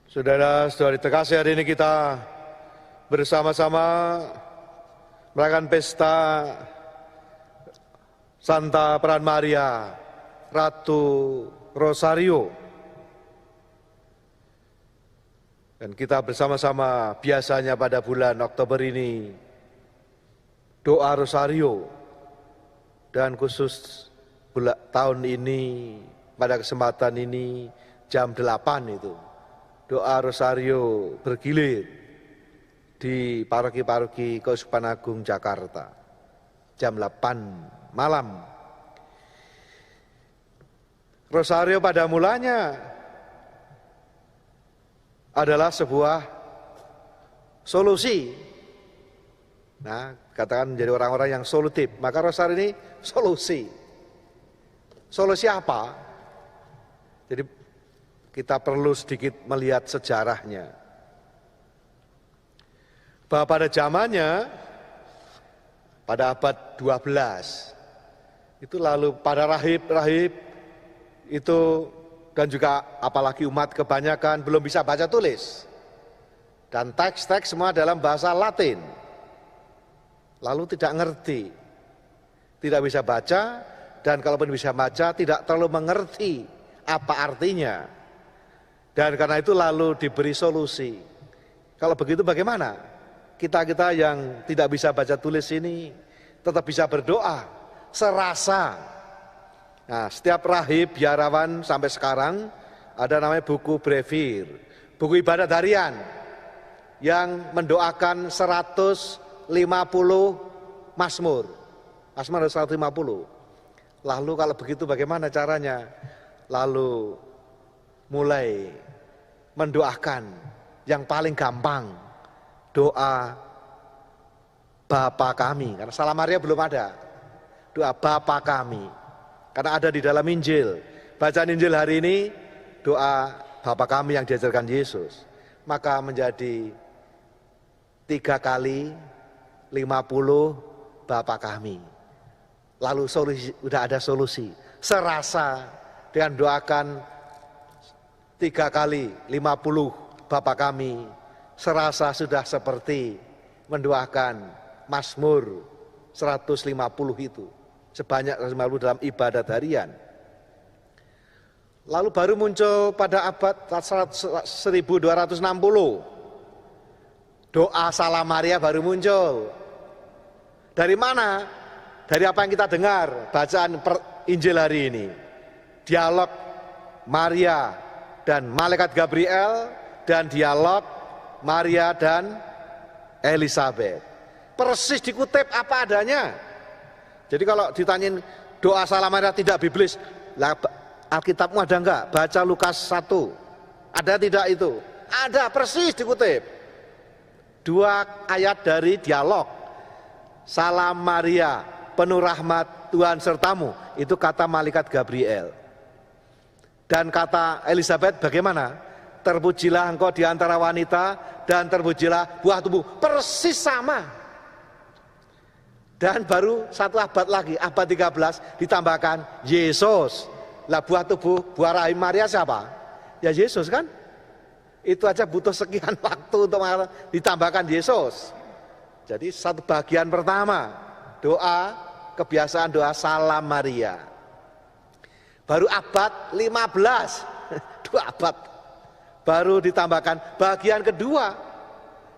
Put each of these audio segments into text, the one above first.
Saudara-saudari terkasih, hari ini kita bersama-sama merayakan pesta Santa Peran Maria, Ratu Rosario. Dan kita bersama-sama biasanya pada bulan Oktober ini doa Rosario. Dan khusus tahun ini, pada kesempatan ini jam 8 itu. Doa Rosario bergilir di paroki-paroki Keuskupan Agung Jakarta jam 8 malam. Rosario pada mulanya adalah sebuah solusi. Nah, katakan menjadi orang-orang yang solutif, maka Rosario ini solusi. Solusi apa? Jadi kita perlu sedikit melihat sejarahnya. Bahwa pada zamannya, pada abad 12, itu lalu para rahib-rahib itu dan juga apalagi umat kebanyakan belum bisa baca tulis. Dan teks-teks semua dalam bahasa Latin. Lalu tidak ngerti, tidak bisa baca, dan kalaupun bisa baca tidak terlalu mengerti apa artinya. Dan karena itu lalu diberi solusi. Kalau begitu bagaimana? Kita-kita yang tidak bisa baca tulis ini tetap bisa berdoa, serasa. Nah, setiap rahib, biarawan sampai sekarang ada namanya buku brevir, buku ibadat harian yang mendoakan 150 Mazmur. Mazmur ada 150. Lalu kalau begitu bagaimana caranya? Lalu mulai mendoakan yang paling gampang, doa Bapa kami, karena Salam Maria belum ada. Doa Bapa kami, karena ada di dalam Injil. Bacaan Injil hari ini, doa Bapa kami yang diajarkan Yesus. Maka menjadi 3 kali 50 Bapa kami. Lalu sudah ada solusi, serasa dengan doakan 3 kali 50 Bapa kami, serasa sudah seperti mendoakan Mazmur 150 itu, sebanyak 150 dalam ibadat harian. Lalu baru muncul pada abad 1260, doa Salam Maria baru muncul. Dari mana? Dari apa yang kita dengar, bacaan Injil hari ini. Dialog Maria dan malaikat Gabriel, dan dialog Maria dan Elizabeth. Persis dikutip apa adanya. Jadi kalau ditanyain doa Salam Maria tidak biblis, lah Alkitabmu ada enggak? Baca Lukas 1. Ada tidak itu? Ada, persis dikutip. 2 ayat dari dialog. Salam Maria, penuh rahmat, Tuhan sertamu. Itu kata malaikat Gabriel. Dan kata Elizabeth bagaimana? Terpujilah engkau di antara wanita dan terpujilah buah tubuh. Persis sama. Dan baru 1 abad lagi, abad 13 ditambahkan Yesus. Lah buah tubuh, buah rahim Maria siapa? Ya Yesus kan? Itu aja butuh sekian waktu untuk ditambahkan Yesus. Jadi satu bagian pertama, doa, kebiasaan doa Salam Maria. Baru abad 15, 2 abad, baru ditambahkan bagian kedua,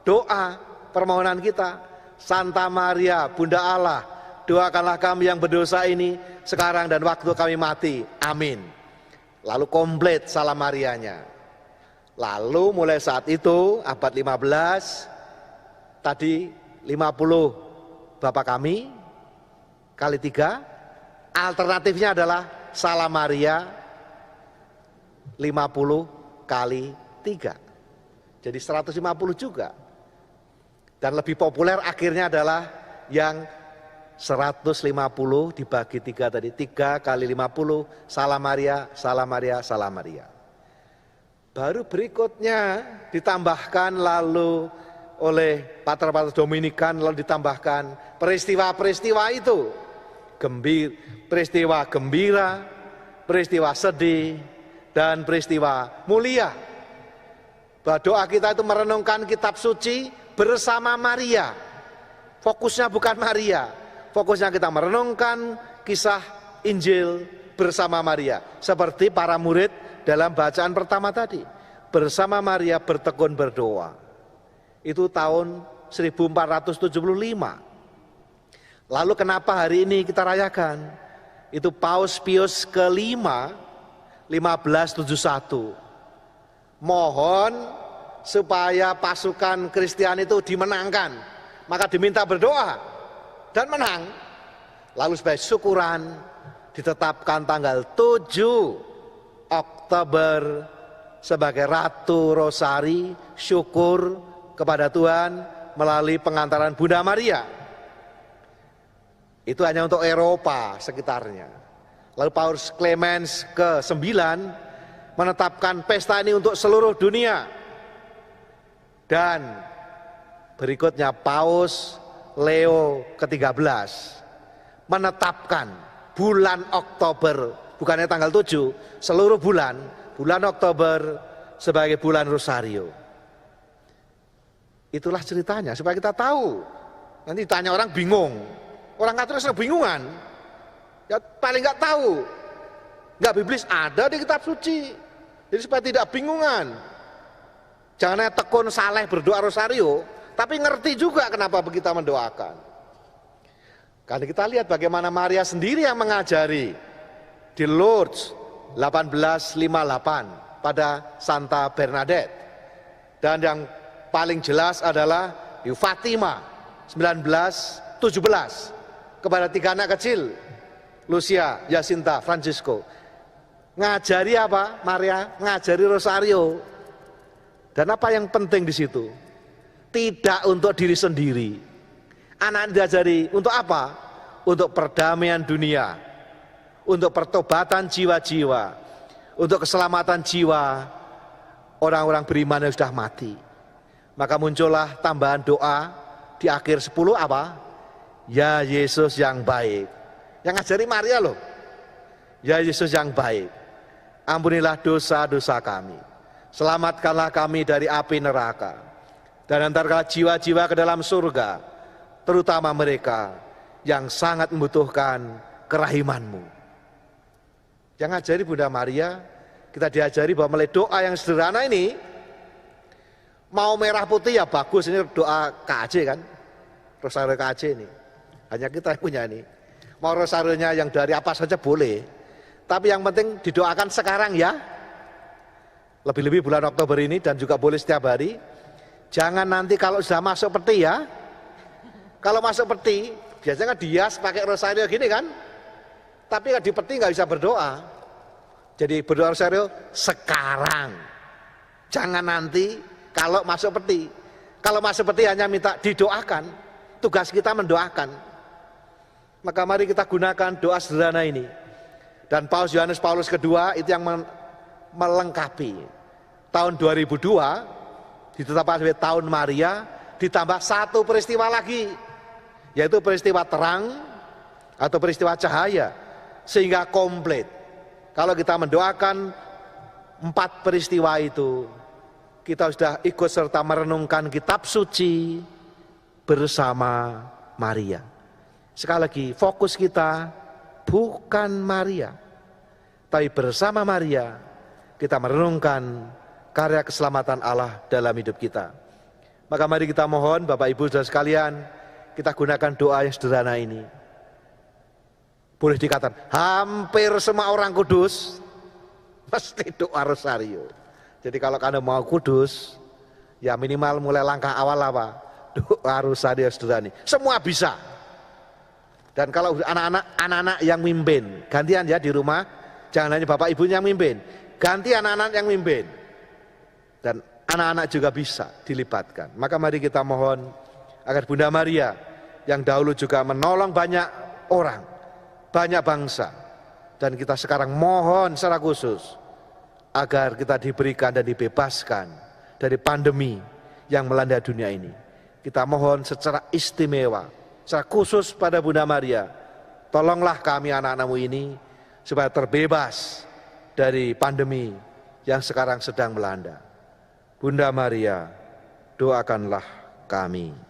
doa permohonan kita. Santa Maria, Bunda Allah, doakanlah kami yang berdosa ini sekarang dan waktu kami mati. Amin. Lalu komplit Salam Marianya. Lalu mulai saat itu, abad 15, tadi 50 Bapa kami, kali 3, alternatifnya adalah Salam Maria 50 kali 3. Jadi 150 juga. Dan lebih populer akhirnya adalah yang 150 dibagi 3 tadi. 3 kali 50 Salam Maria, Salam Maria, Salam Maria. Baru berikutnya ditambahkan lalu oleh Pater-Pater Dominikan, lalu ditambahkan peristiwa-peristiwa itu. Peristiwa gembira, peristiwa sedih, dan peristiwa mulia. Bahwa doa kita itu merenungkan kitab suci bersama Maria. Fokusnya bukan Maria, fokusnya kita merenungkan kisah Injil bersama Maria. Seperti para murid dalam bacaan pertama tadi, bersama Maria bertekun berdoa. Itu tahun 1475. Lalu kenapa hari ini kita rayakan? Itu Paus Pius ke-5, 1571. Mohon supaya pasukan Kristiani itu dimenangkan. Maka diminta berdoa dan menang. Lalu sebagai syukuran ditetapkan tanggal 7 Oktober sebagai Ratu Rosari, syukur kepada Tuhan melalui pengantaran Bunda Maria. Itu hanya untuk Eropa sekitarnya. Lalu Paus Clemens ke-9 menetapkan pesta ini untuk seluruh dunia. Dan berikutnya Paus Leo ke-13 menetapkan bulan Oktober, bukannya tanggal 7, seluruh bulan Oktober sebagai bulan Rosario. Itulah ceritanya supaya kita tahu. Nanti ditanya orang bingung. Orang Katolik sudah bingungan. Ya paling nggak tahu. Nggak biblis ada di kitab suci. Jadi supaya tidak bingungan. Jangan hanya tekun saleh berdoa Rosario, tapi ngerti juga kenapa kita mendoakan. Karena kita lihat bagaimana Maria sendiri yang mengajari di Lourdes 1858 pada Santa Bernadette. Dan yang paling jelas adalah di Fatima 1917 kepada 3 anak kecil, Lucia, Jacinta, Francisco. Ngajari apa? Maria ngajari Rosario. Dan apa yang penting di situ? Tidak untuk diri sendiri. Anak diajari untuk apa? Untuk perdamaian dunia, untuk pertobatan jiwa-jiwa, untuk keselamatan jiwa orang-orang beriman yang sudah mati. Maka muncullah tambahan doa di akhir 10 apa? Ya Yesus yang baik. Yang ngajari Maria loh. Ya Yesus yang baik, ampunilah dosa-dosa kami, selamatkanlah kami dari api neraka, dan antarkanlah jiwa-jiwa ke dalam surga, terutama mereka yang sangat membutuhkan kerahiman-Mu. Yang ngajari Bunda Maria, kita diajari bahwa melalui doa yang sederhana ini, mau merah putih ya bagus, ini doa KAJ kan, Rosario KAJ ini. Hanya kita yang punya ini. Mau rosarionya yang dari apa saja boleh. Tapi yang penting didoakan sekarang ya. Lebih-lebih bulan Oktober ini dan juga boleh setiap hari. Jangan nanti kalau sudah masuk peti ya. Kalau masuk peti, biasanya kan dihias pakai rosario gini kan. Tapi di peti nggak bisa berdoa. Jadi berdoa rosario sekarang. Jangan nanti kalau masuk peti. Kalau masuk peti hanya minta didoakan. Tugas kita mendoakan. Maka mari kita gunakan doa sederhana ini. Dan Paus Yohanes Paulus II itu yang melengkapi. Tahun 2002 ditetapkan sebagai tahun Maria, ditambah satu peristiwa lagi, yaitu peristiwa terang atau peristiwa cahaya, sehingga komplit. Kalau kita mendoakan 4 peristiwa itu, kita sudah ikut serta merenungkan kitab suci bersama Maria. Sekali lagi, fokus kita bukan Maria, tapi bersama Maria kita merenungkan karya keselamatan Allah dalam hidup kita. Maka mari kita mohon Bapak Ibu saudara sekalian, kita gunakan doa yang sederhana ini. Boleh dikatakan hampir semua orang kudus mesti doa rosario. Jadi kalau Anda mau kudus, ya minimal mulai langkah awal apa? Doa rosario sederhana. Semua bisa. Dan kalau anak-anak yang mimpin, gantian ya di rumah, jangan hanya bapak ibunya yang mimpin, ganti anak-anak yang mimpin. Dan anak-anak juga bisa dilibatkan. Maka mari kita mohon agar Bunda Maria yang dahulu juga menolong banyak orang, banyak bangsa, dan kita sekarang mohon secara khusus agar kita diberikan dan dibebaskan dari pandemi yang melanda dunia ini. Kita mohon secara istimewa, secara khusus pada Bunda Maria, tolonglah kami anak-anakmu ini supaya terbebas dari pandemi yang sekarang sedang melanda. Bunda Maria, doakanlah kami.